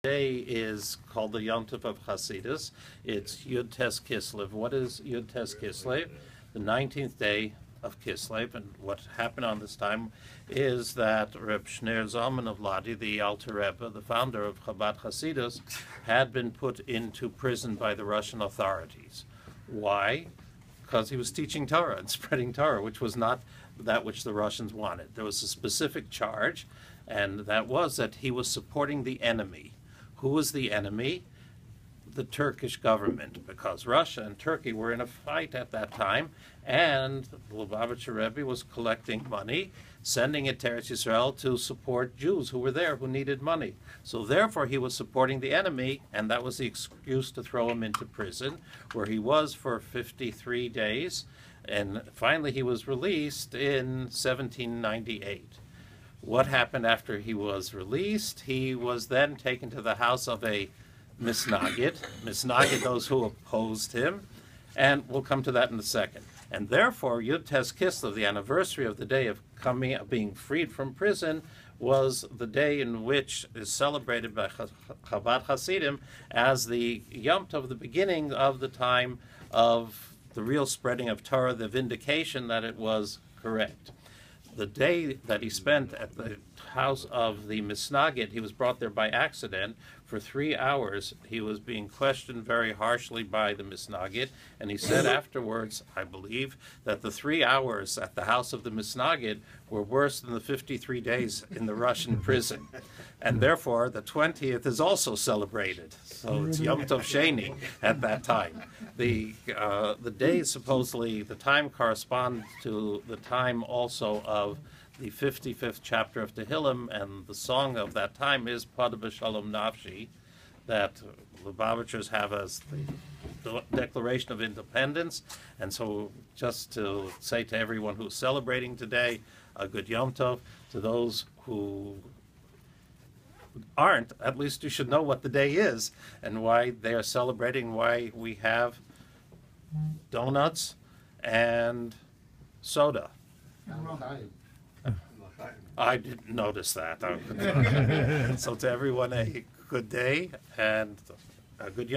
Day is called the Yom Tov of Hasidus. It's Yud Tes Kislev. What is Yud Tes Kislev? The 19th day of Kislev. And what happened on this time is that Reb Shneir Zalman of Ladi, the Alter Rebbe, the founder of Chabad Hasidus, had been put into prison by the Russian authorities. Why? Because he was teaching Torah and spreading Torah, which was not that which the Russians wanted. There was a specific charge, and that was that he was supporting the enemy. Who was the enemy? The Turkish government, because Russia and Turkey were in a fight at that time, and the Lubavitcher Rebbe was collecting money, sending it to Eretz Yisrael to support Jews who were there who needed money. So therefore he was supporting the enemy, and that was the excuse to throw him into prison, where he was for 53 days, and finally he was released in 1798. What happened after he was released? He was then taken to the house of a misnagid, those who opposed him, and we'll come to that in a second. And therefore, Yud Tes Kislev, the anniversary of the day of being freed from prison, was the day in which is celebrated by Chabad Hasidim as the Yom Tov, the beginning of the time of the real spreading of Torah, the vindication that it was correct. The day that he spent at the house of the misnagid, he was brought there by accident. For 3 hours, he was being questioned very harshly by the misnagid, and he said afterwards, I believe, that the 3 hours at the house of the misnagid were worse than the 53 days in the Russian prison. And therefore, the 20th is also celebrated. So it's Yom Tov Sheni at that time. The days, supposedly, the time corresponds to the time also of the 55th chapter of Tehillim, and the song of that time is Pada B'Shalom Nafshi, that Lubavitchers have as the Declaration of Independence. And so just to say to everyone who's celebrating today, a good Yom Tov. To those who aren't, at least you should know what the day is and why they are celebrating, why we have donuts and soda. I didn't notice that. So to everyone, a good day and a good Yom